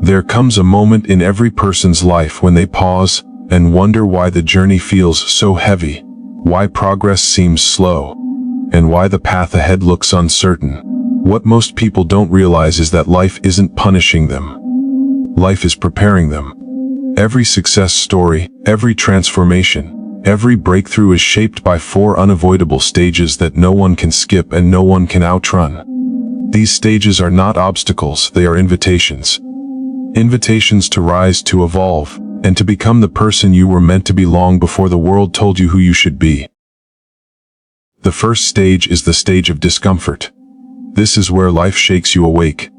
There comes a moment in every person's life when they pause and wonder why the journey feels so heavy, why progress seems slow, and why the path ahead looks uncertain. What most people don't realize is that life isn't punishing them. Life is preparing them. Every success story, every transformation, every breakthrough is shaped by 4 unavoidable stages that no one can skip and no one can outrun. These stages are not obstacles, they are invitations. Invitations to rise, to evolve, and to become the person you were meant to be long before the world told you who you should be. The first stage is the stage of discomfort. This is where life shakes you awake.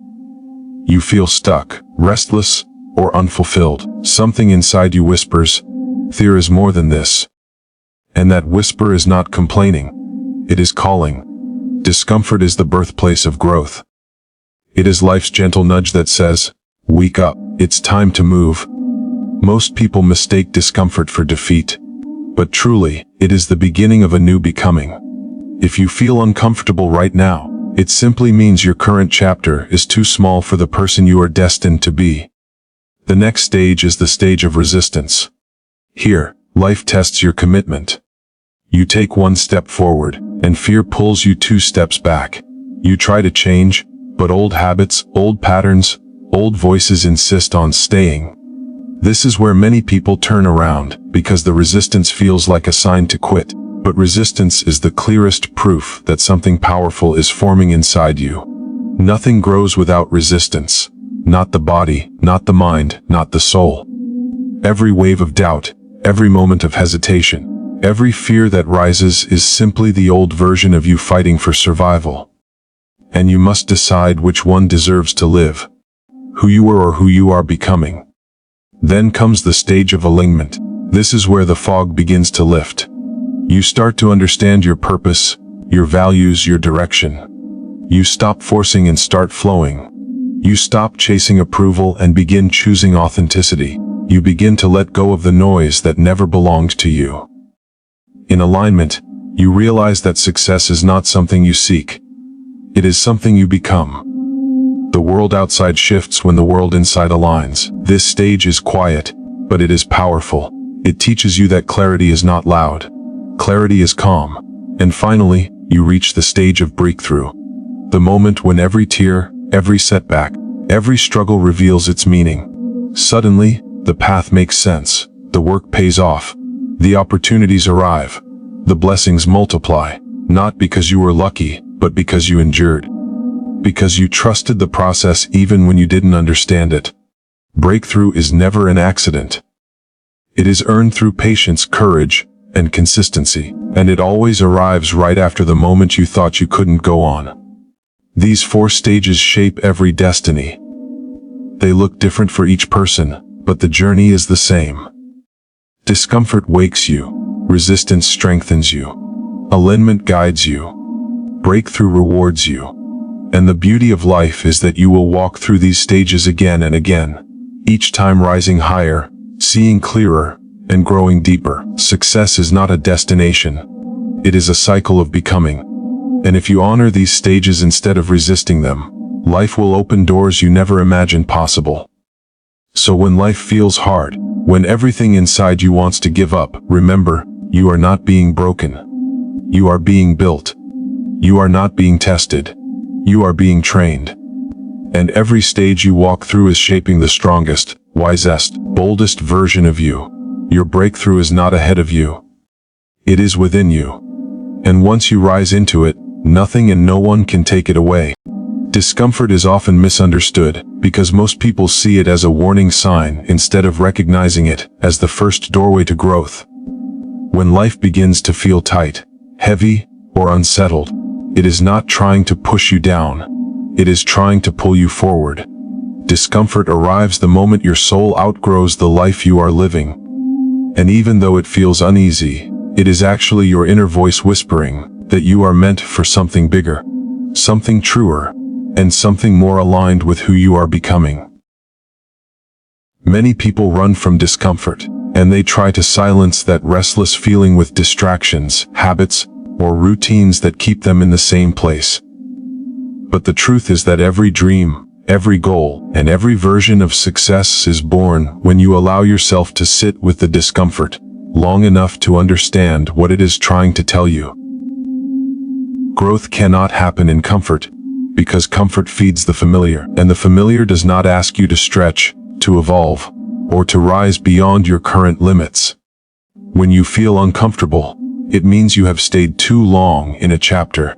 You feel stuck, restless, or unfulfilled. Something inside you whispers, "There is more than this." And that whisper is not complaining. It is calling. Discomfort is the birthplace of growth. It is life's gentle nudge that says, "Wake up, it's time to move." Most people mistake discomfort for defeat. But truly, it is the beginning of a new becoming. If you feel uncomfortable right now, it simply means your current chapter is too small for the person you are destined to be. The next stage is the stage of resistance. Here, life tests your commitment. You take 1 step forward, and fear pulls you 2 steps back. You try to change, but old habits, old patterns, old voices insist on staying. This is where many people turn around, because the resistance feels like a sign to quit. But resistance is the clearest proof that something powerful is forming inside you. Nothing grows without resistance. Not the body, not the mind, not the soul. Every wave of doubt, every moment of hesitation, every fear that rises is simply the old version of you fighting for survival. And you must decide which one deserves to live. Who you were or who you are becoming. Then comes the stage of alignment. This is where the fog begins to lift. You start to understand your purpose, your values, your direction. You stop forcing and start flowing. You stop chasing approval and begin choosing authenticity. You begin to let go of the noise that never belonged to you. In alignment, you realize that success is not something you seek. It is something you become. The world outside shifts when the world inside aligns. This stage is quiet, but it is powerful. It teaches you that clarity is not loud. Clarity is calm. And finally, you reach the stage of breakthrough. The moment when every tear, every setback, every struggle reveals its meaning. Suddenly, the path makes sense. The work pays off. The opportunities arrive. The blessings multiply. Not because you were lucky, but because you endured. Because you trusted the process even when you didn't understand it. Breakthrough is never an accident. It is earned through patience, courage, and consistency, and it always arrives right after the moment you thought you couldn't go on. These 4 stages shape every destiny. They look different for each person, but the journey is the same. Discomfort wakes you. Resistance strengthens you. Alignment guides you. Breakthrough rewards you. And the beauty of life is that you will walk through these stages again and again, each time rising higher, seeing clearer, and growing deeper. Success is not a destination. It is a cycle of becoming. And if you honor these stages instead of resisting them, life will open doors you never imagined possible. So when life feels hard, when everything inside you wants to give up, remember, you are not being broken. You are being built. You are not being tested. You are being trained. And every stage you walk through is shaping the strongest, wisest, boldest version of you. Your breakthrough is not ahead of you. It is within you. And once you rise into it, nothing and no one can take it away. Discomfort is often misunderstood, because most people see it as a warning sign instead of recognizing it as the first doorway to growth. When life begins to feel tight, heavy, or unsettled, it is not trying to push you down. It is trying to pull you forward. Discomfort arrives the moment your soul outgrows the life you are living. And even though it feels uneasy, it is actually your inner voice whispering that you are meant for something bigger, something truer, and something more aligned with who you are becoming. Many people run from discomfort, and they try to silence that restless feeling with distractions, habits, or routines that keep them in the same place. But the truth is that every dream, Every goal and every version of success is born when you allow yourself to sit with the discomfort long enough to understand what it is trying to tell you. Growth cannot happen in comfort, because comfort feeds the familiar, and the familiar does not ask you to stretch, to evolve, or to rise beyond your current limits. When you feel uncomfortable, it means you have stayed too long in a chapter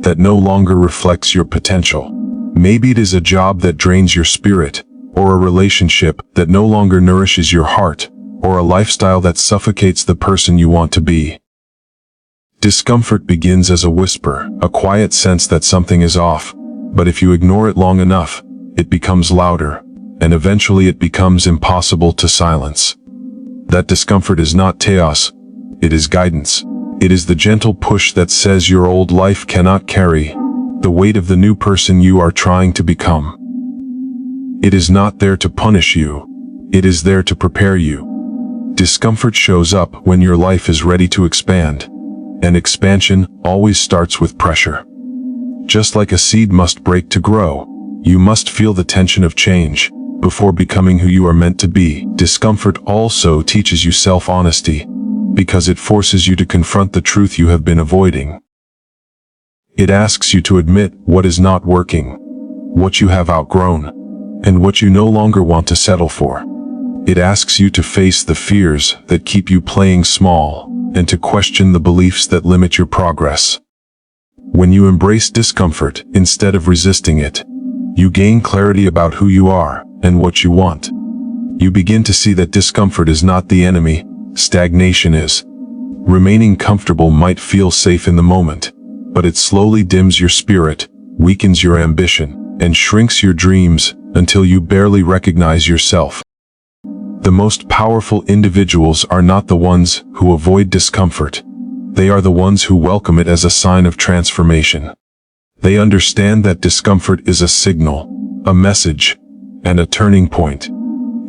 that no longer reflects your potential. Maybe it is a job that drains your spirit, or a relationship that no longer nourishes your heart, or a lifestyle that suffocates the person you want to be. Discomfort begins as a whisper, a quiet sense that something is off, but if you ignore it long enough, it becomes louder, and eventually it becomes impossible to silence. That discomfort is not chaos, it is guidance. It is the gentle push that says your old life cannot carry the weight of the new person you are trying to become. It is not there to punish you, it is there to prepare you. Discomfort shows up when your life is ready to expand, and expansion always starts with pressure. Just like a seed must break to grow, you must feel the tension of change before becoming who you are meant to be. Discomfort also teaches you self-honesty, because it forces you to confront the truth you have been avoiding. It asks you to admit what is not working, what you have outgrown, and what you no longer want to settle for. It asks you to face the fears that keep you playing small, and to question the beliefs that limit your progress. When you embrace discomfort instead of resisting it, you gain clarity about who you are and what you want. You begin to see that discomfort is not the enemy, stagnation is. Remaining comfortable might feel safe in the moment, but it slowly dims your spirit, weakens your ambition, and shrinks your dreams until you barely recognize yourself. The most powerful individuals are not the ones who avoid discomfort. They are the ones who welcome it as a sign of transformation. They understand that discomfort is a signal, a message, and a turning point.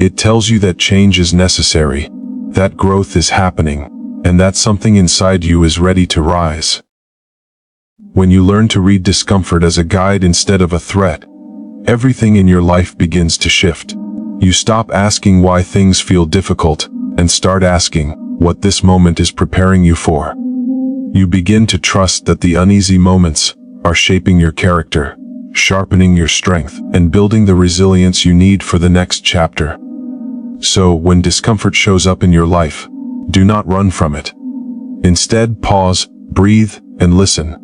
It tells you that change is necessary, that growth is happening, and that something inside you is ready to rise. When you learn to read discomfort as a guide instead of a threat, everything in your life begins to shift. You stop asking why things feel difficult, and start asking what this moment is preparing you for. You begin to trust that the uneasy moments are shaping your character, sharpening your strength, and building the resilience you need for the next chapter. So, when discomfort shows up in your life, do not run from it. Instead, pause, breathe, and listen.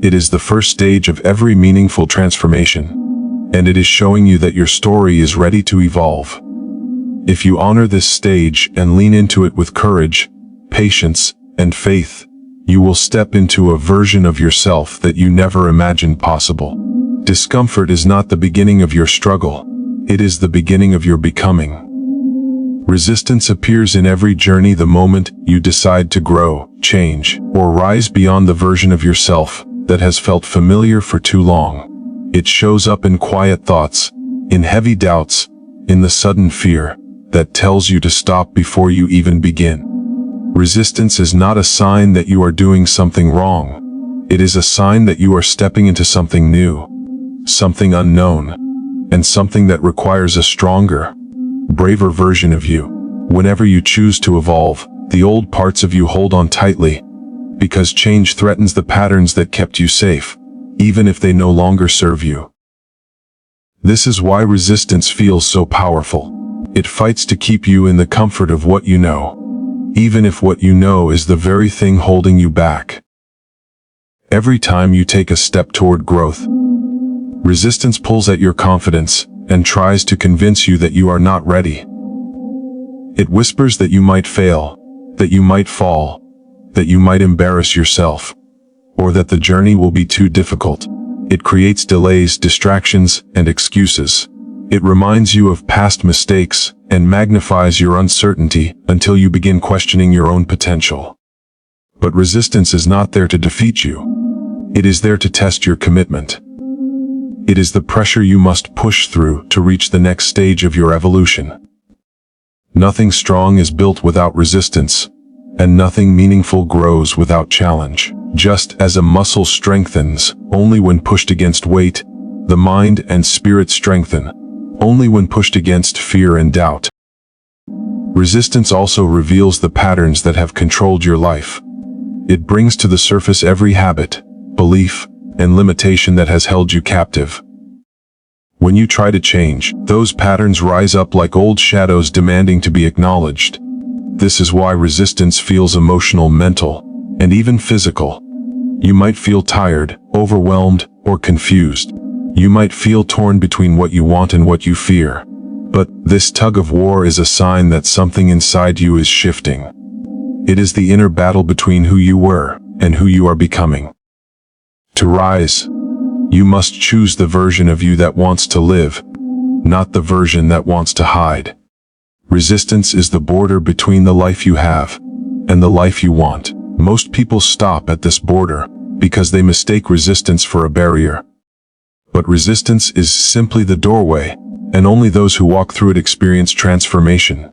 It is the first stage of every meaningful transformation, and it is showing you that your story is ready to evolve. If you honor this stage and lean into it with courage, patience, and faith, you will step into a version of yourself that you never imagined possible. Discomfort is not the beginning of your struggle, it is the beginning of your becoming. Resistance appears in every journey the moment you decide to grow, change, or rise beyond the version of yourself that has felt familiar for too long. It shows up in quiet thoughts, in heavy doubts, in the sudden fear that tells you to stop before you even begin. Resistance is not a sign that you are doing something wrong. It is a sign that you are stepping into something new, something unknown, and something that requires a stronger, braver version of you. Whenever you choose to evolve, the old parts of you hold on tightly, because change threatens the patterns that kept you safe, even if they no longer serve you. This is why resistance feels so powerful. It fights to keep you in the comfort of what you know, even if what you know is the very thing holding you back. Every time you take a step toward growth, resistance pulls at your confidence and tries to convince you that you are not ready. It whispers that you might fail, that you might fall, that you might embarrass yourself, or that the journey will be too difficult. It creates delays, distractions, and excuses. It reminds you of past mistakes and magnifies your uncertainty until you begin questioning your own potential. But resistance is not there to defeat you. It is there to test your commitment. It is the pressure you must push through to reach the next stage of your evolution. Nothing strong is built without resistance, and nothing meaningful grows without challenge. Just as a muscle strengthens only when pushed against weight, the mind and spirit strengthen, only when pushed against fear and doubt. Resistance also reveals the patterns that have controlled your life. It brings to the surface every habit, belief, and limitation that has held you captive. When you try to change, those patterns rise up like old shadows demanding to be acknowledged. This is why resistance feels emotional, mental, and even physical. You might feel tired, overwhelmed, or confused. You might feel torn between what you want and what you fear. But this tug of war is a sign that something inside you is shifting. It is the inner battle between who you were and who you are becoming. To rise, you must choose the version of you that wants to live, not the version that wants to hide. Resistance is the border between the life you have and the life you want. Most people stop at this border because they mistake resistance for a barrier. But resistance is simply the doorway, and only those who walk through it experience transformation.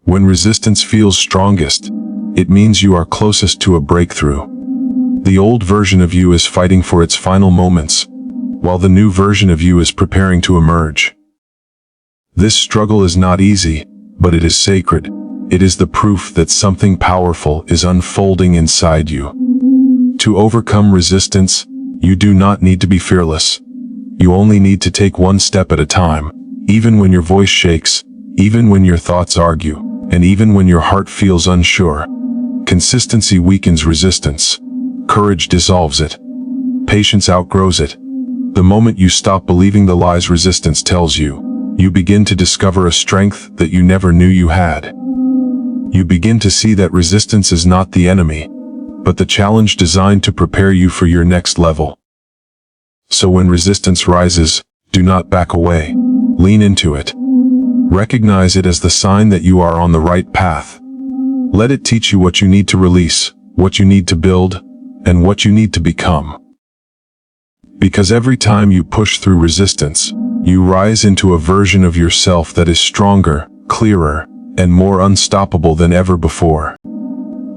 When resistance feels strongest, it means you are closest to a breakthrough. The old version of you is fighting for its final moments, while the new version of you is preparing to emerge. This struggle is not easy, but it is sacred. It is the proof that something powerful is unfolding inside you. To overcome resistance, you do not need to be fearless. You only need to take one step at a time, even when your voice shakes, even when your thoughts argue, and even when your heart feels unsure. Consistency weakens resistance. Courage dissolves it. Patience outgrows it. The moment you stop believing the lies resistance tells you, you begin to discover a strength that you never knew you had. You begin to see that resistance is not the enemy, but the challenge designed to prepare you for your next level. So when resistance rises, do not back away. Lean into it. Recognize it as the sign that you are on the right path. Let it teach you what you need to release, what you need to build, and what you need to become. Because every time you push through resistance, you rise into a version of yourself that is stronger, clearer, and more unstoppable than ever before.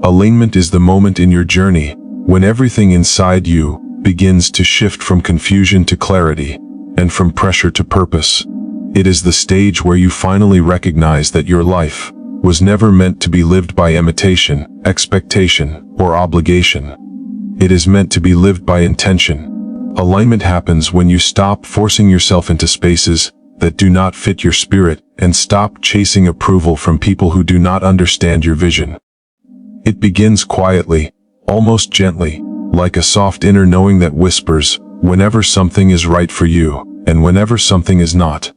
Alignment is the moment in your journey when everything inside you begins to shift from confusion to clarity, and from pressure to purpose. It is the stage where you finally recognize that your life was never meant to be lived by imitation, expectation, or obligation. It is meant to be lived by intention. Alignment happens when you stop forcing yourself into spaces that do not fit your spirit and stop chasing approval from people who do not understand your vision. It begins quietly, almost gently, like a soft inner knowing that whispers whenever something is right for you and whenever something is not.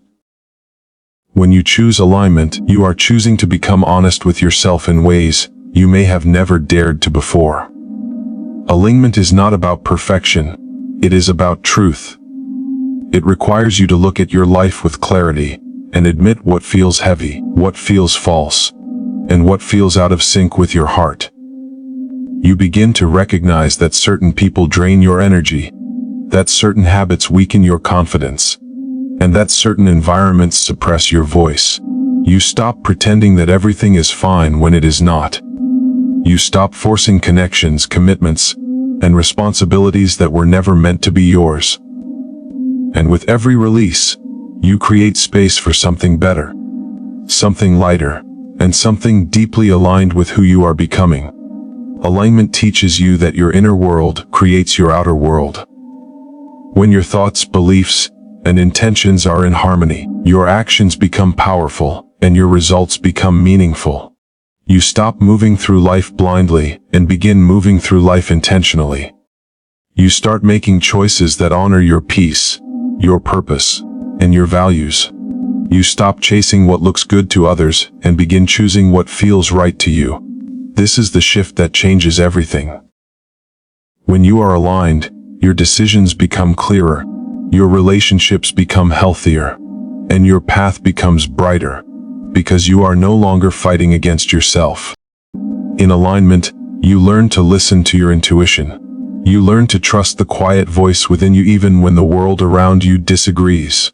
When you choose alignment, you are choosing to become honest with yourself in ways you may have never dared to before. Alignment is not about perfection, it is about truth. It requires you to look at your life with clarity and admit what feels heavy, what feels false, and what feels out of sync with your heart. You begin to recognize that certain people drain your energy, that certain habits weaken your confidence, and that certain environments suppress your voice. You stop pretending that everything is fine when it is not. You stop forcing connections, commitments, and responsibilities that were never meant to be yours. And with every release, you create space for something better, something lighter, and something deeply aligned with who you are becoming. Alignment teaches you that your inner world creates your outer world. When your thoughts, beliefs, and intentions are in harmony, your actions become powerful, and your results become meaningful. You stop moving through life blindly and begin moving through life intentionally. You start making choices that honor your peace, your purpose, and your values. You stop chasing what looks good to others and begin choosing what feels right to you. This is the shift that changes everything. When you are aligned, your decisions become clearer, your relationships become healthier, and your path becomes brighter, because you are no longer fighting against yourself. In alignment, you learn to listen to your intuition. You learn to trust the quiet voice within you even when the world around you disagrees.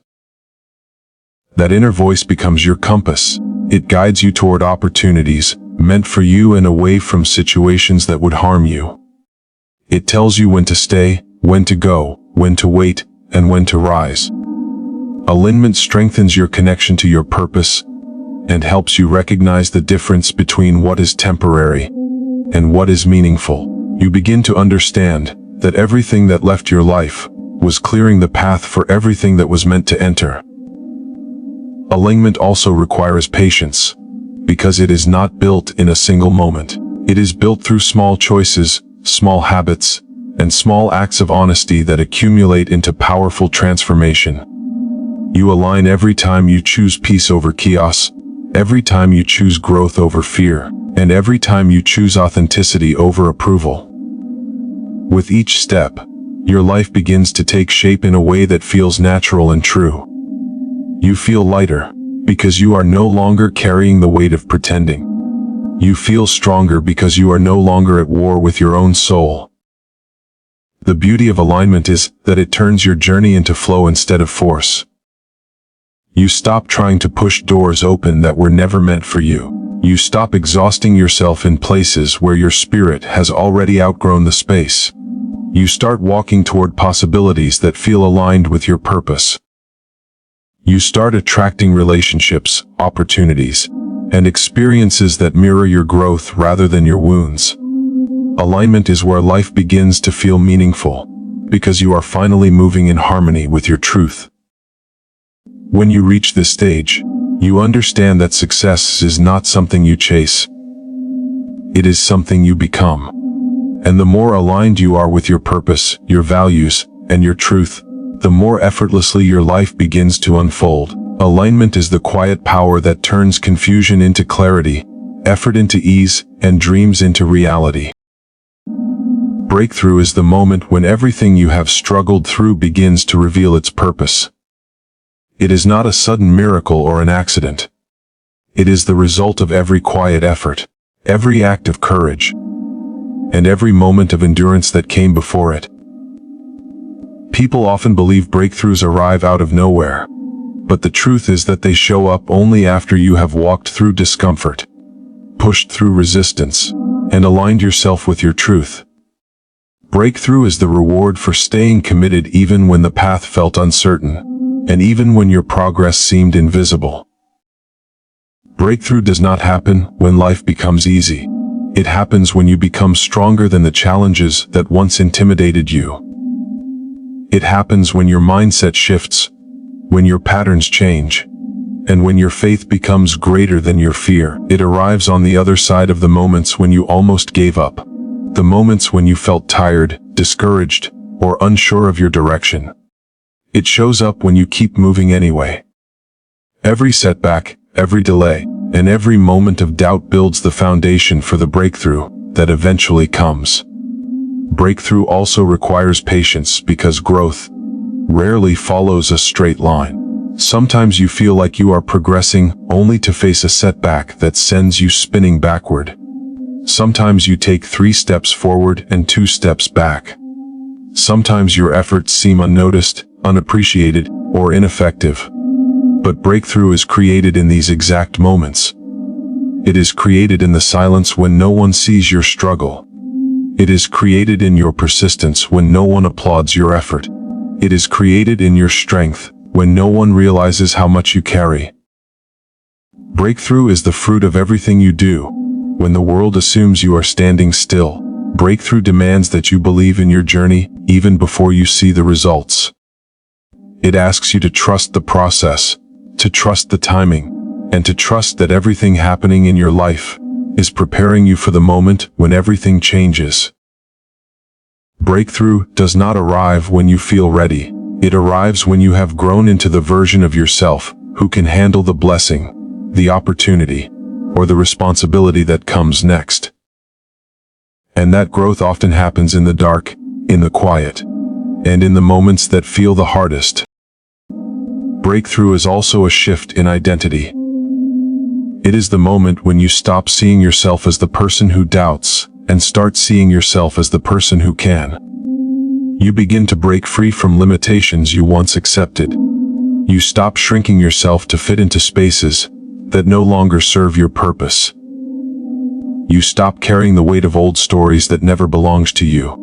That inner voice becomes your compass. It guides you toward opportunities meant for you and away from situations that would harm you. It tells you when to stay, when to go, when to wait, and when to rise. Alignment strengthens your connection to your purpose and helps you recognize the difference between what is temporary and what is meaningful. You begin to understand that everything that left your life was clearing the path for everything that was meant to enter. Alignment also requires patience, because it is not built in a single moment. It is built through small choices, small habits, and small acts of honesty that accumulate into powerful transformation. You align every time you choose peace over chaos, every time you choose growth over fear, and every time you choose authenticity over approval. With each step, your life begins to take shape in a way that feels natural and true. You feel lighter, because you are no longer carrying the weight of pretending. You feel stronger because you are no longer at war with your own soul. The beauty of alignment is that it turns your journey into flow instead of force. You stop trying to push doors open that were never meant for you. You stop exhausting yourself in places where your spirit has already outgrown the space. You start walking toward possibilities that feel aligned with your purpose. You start attracting relationships, opportunities, and experiences that mirror your growth rather than your wounds. Alignment is where life begins to feel meaningful, because you are finally moving in harmony with your truth. When you reach this stage, you understand that success is not something you chase. It is something you become. And the more aligned you are with your purpose, your values, and your truth, the more effortlessly your life begins to unfold. Alignment is the quiet power that turns confusion into clarity, effort into ease, and dreams into reality. Breakthrough is the moment when everything you have struggled through begins to reveal its purpose. It is not a sudden miracle or an accident. It is the result of every quiet effort, every act of courage, and every moment of endurance that came before it. People often believe breakthroughs arrive out of nowhere, but the truth is that they show up only after you have walked through discomfort, pushed through resistance, and aligned yourself with your truth. Breakthrough is the reward for staying committed even when the path felt uncertain, and even when your progress seemed invisible. Breakthrough does not happen when life becomes easy. It happens when you become stronger than the challenges that once intimidated you. It happens when your mindset shifts, when your patterns change, and when your faith becomes greater than your fear. It arrives on the other side of the moments when you almost gave up, the moments when you felt tired, discouraged, or unsure of your direction. It shows up when you keep moving anyway. Every setback, every delay, and every moment of doubt builds the foundation for the breakthrough that eventually comes. Breakthrough also requires patience because growth rarely follows a straight line. Sometimes you feel like you are progressing only to face a setback that sends you spinning backward. Sometimes you take 3 steps forward and 2 steps back. Sometimes your efforts seem unnoticed, unappreciated, or ineffective. But breakthrough is created in these exact moments. It is created in the silence when no one sees your struggle. It is created in your persistence when no one applauds your effort. It is created in your strength when no one realizes how much you carry. Breakthrough is the fruit of everything you do. When the world assumes you are standing still, breakthrough demands that you believe in your journey even before you see the results. It asks you to trust the process, to trust the timing, and to trust that everything happening in your life is preparing you for the moment when everything changes. Breakthrough does not arrive when you feel ready. It arrives when you have grown into the version of yourself who can handle the blessing, the opportunity, or the responsibility that comes next. And that growth often happens in the dark, in the quiet, and in the moments that feel the hardest. Breakthrough is also a shift in identity. It is the moment when you stop seeing yourself as the person who doubts and start seeing yourself as the person who can. You begin to break free from limitations you once accepted. You stop shrinking yourself to fit into spaces that no longer serve your purpose. You stop carrying the weight of old stories that never belonged to you.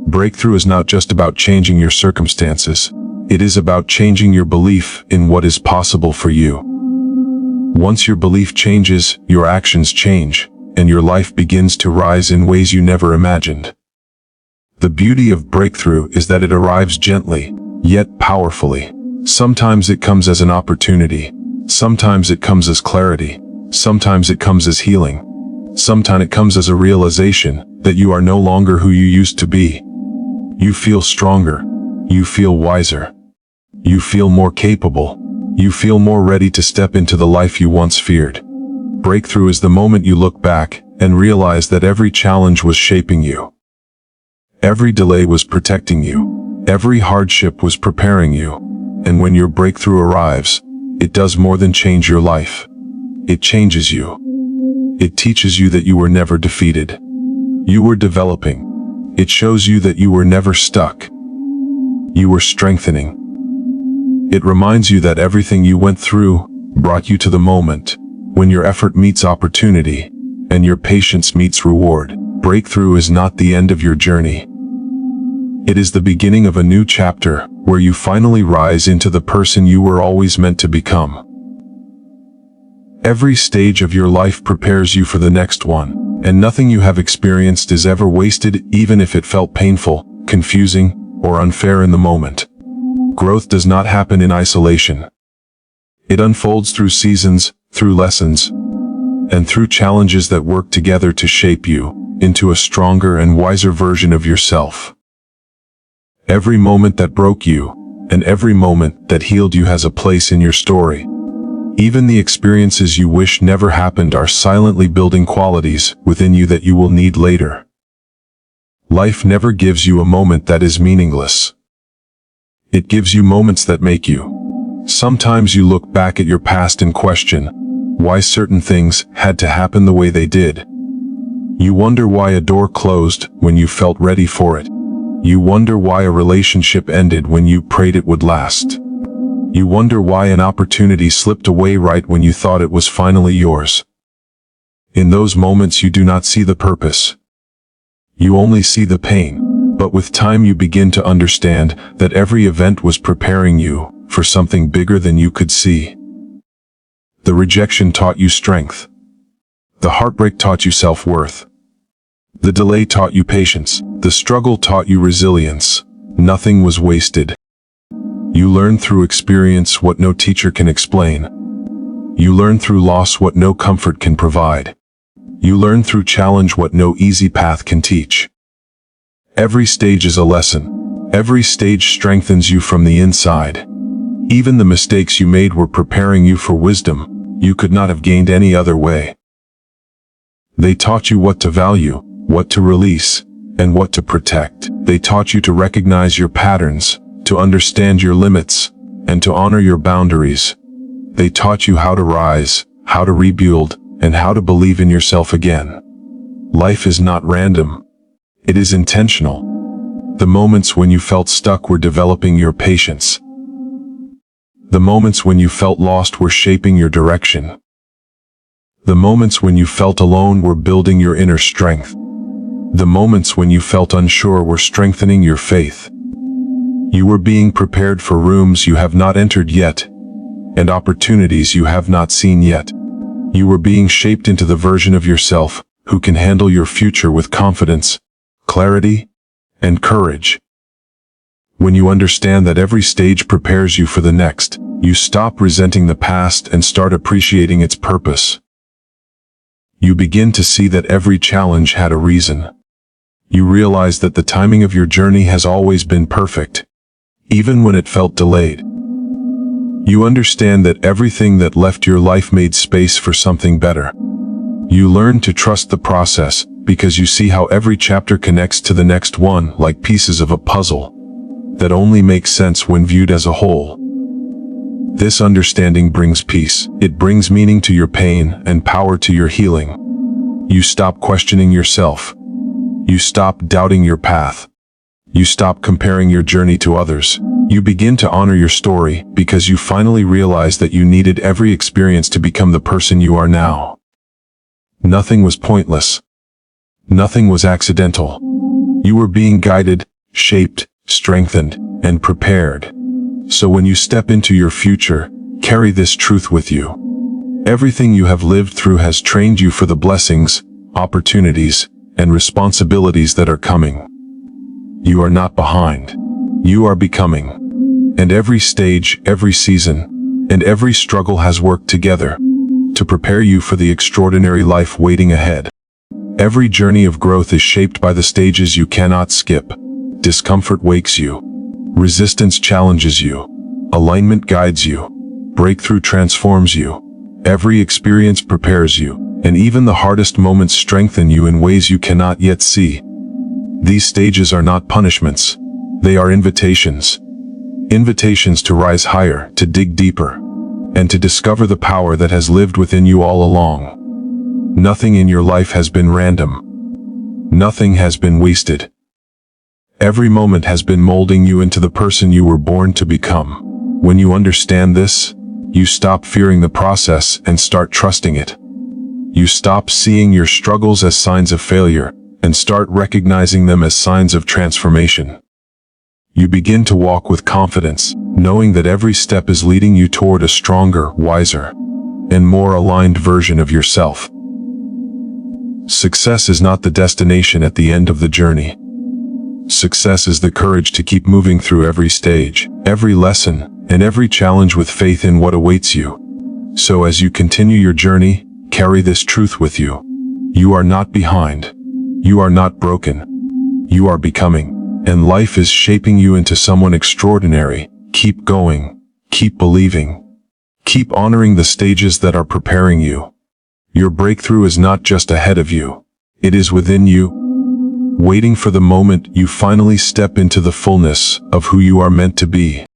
Breakthrough is not just about changing your circumstances. It is about changing your belief in what is possible for you. Once your belief changes, your actions change, and your life begins to rise in ways you never imagined. The beauty of breakthrough is that it arrives gently, yet powerfully. Sometimes it comes as an opportunity. Sometimes it comes as clarity. Sometimes it comes as healing. Sometimes it comes as a realization that you are no longer who you used to be. You feel stronger. You feel wiser. You feel more capable. You feel more ready to step into the life you once feared. Breakthrough is the moment you look back and realize that every challenge was shaping you. Every delay was protecting you. Every hardship was preparing you. And when your breakthrough arrives, it does more than change your life. It changes you. It teaches you that you were never defeated. You were developing. It shows you that you were never stuck. You were strengthening. It reminds you that everything you went through brought you to the moment when your effort meets opportunity and your patience meets reward. Breakthrough is not the end of your journey. It is the beginning of a new chapter where you finally rise into the person you were always meant to become. Every stage of your life prepares you for the next one, and nothing you have experienced is ever wasted, even if it felt painful, confusing, or unfair in the moment. Growth does not happen in isolation. It unfolds through seasons, through lessons, and through challenges that work together to shape you into a stronger and wiser version of yourself. Every moment that broke you, and every moment that healed you has a place in your story. Even the experiences you wish never happened are silently building qualities within you that you will need later. Life never gives you a moment that is meaningless. It gives you moments that make you. Sometimes you look back at your past and question why certain things had to happen the way they did. You wonder why a door closed when you felt ready for it. You wonder why a relationship ended when you prayed it would last. You wonder why an opportunity slipped away right when you thought it was finally yours. In those moments you do not see the purpose. You only see the pain, but with time you begin to understand that every event was preparing you for something bigger than you could see. The rejection taught you strength. The heartbreak taught you self-worth. The delay taught you patience. The struggle taught you resilience. Nothing was wasted. You learn through experience what no teacher can explain. You learn through loss what no comfort can provide. You learn through challenge what no easy path can teach. Every stage is a lesson. Every stage strengthens you from the inside. Even the mistakes you made were preparing you for wisdom you could not have gained any other way. They taught you what to value, what to release, and what to protect. They taught you to recognize your patterns, to understand your limits, and to honor your boundaries. They taught you how to rise, how to rebuild, and how to believe in yourself again. Life is not random. It is intentional. The moments when you felt stuck were developing your patience. The moments when you felt lost were shaping your direction. The moments when you felt alone were building your inner strength. The moments when you felt unsure were strengthening your faith. You were being prepared for rooms you have not entered yet, and opportunities you have not seen yet. You were being shaped into the version of yourself who can handle your future with confidence, clarity, and courage. When you understand that every stage prepares you for the next, you stop resenting the past and start appreciating its purpose. You begin to see that every challenge had a reason. You realize that the timing of your journey has always been perfect, even when it felt delayed. You understand that everything that left your life made space for something better. You learn to trust the process because you see how every chapter connects to the next one like pieces of a puzzle that only makes sense when viewed as a whole. This understanding brings peace. It brings meaning to your pain and power to your healing. You stop questioning yourself. You stop doubting your path. You stop comparing your journey to others. You begin to honor your story because you finally realize that you needed every experience to become the person you are now. Nothing was pointless. Nothing was accidental. You were being guided, shaped, strengthened, and prepared. So when you step into your future, carry this truth with you. Everything you have lived through has trained you for the blessings, opportunities, and responsibilities that are coming. You are not behind. You are becoming. And every stage, every season, and every struggle has worked together to prepare you for the extraordinary life waiting ahead. Every journey of growth is shaped by the stages you cannot skip. Discomfort wakes you. Resistance challenges you. Alignment guides you. Breakthrough transforms you. Every experience prepares you, and even the hardest moments strengthen you in ways you cannot yet see. These stages are not punishments. They are invitations. Invitations to rise higher, to dig deeper, and to discover the power that has lived within you all along. Nothing in your life has been random. Nothing has been wasted. Every moment has been molding you into the person you were born to become. When you understand this, you stop fearing the process and start trusting it. You stop seeing your struggles as signs of failure and start recognizing them as signs of transformation. You begin to walk with confidence, knowing that every step is leading you toward a stronger, wiser, and more aligned version of yourself. Success is not the destination at the end of the journey. Success is the courage to keep moving through every stage, every lesson, and every challenge with faith in what awaits you. So as you continue your journey, carry this truth with you. You are not behind. You are not broken. You are becoming. And life is shaping you into someone extraordinary. Keep going. Keep believing. Keep honoring the stages that are preparing you. Your breakthrough is not just ahead of you. It is within you, waiting for the moment you finally step into the fullness of who you are meant to be.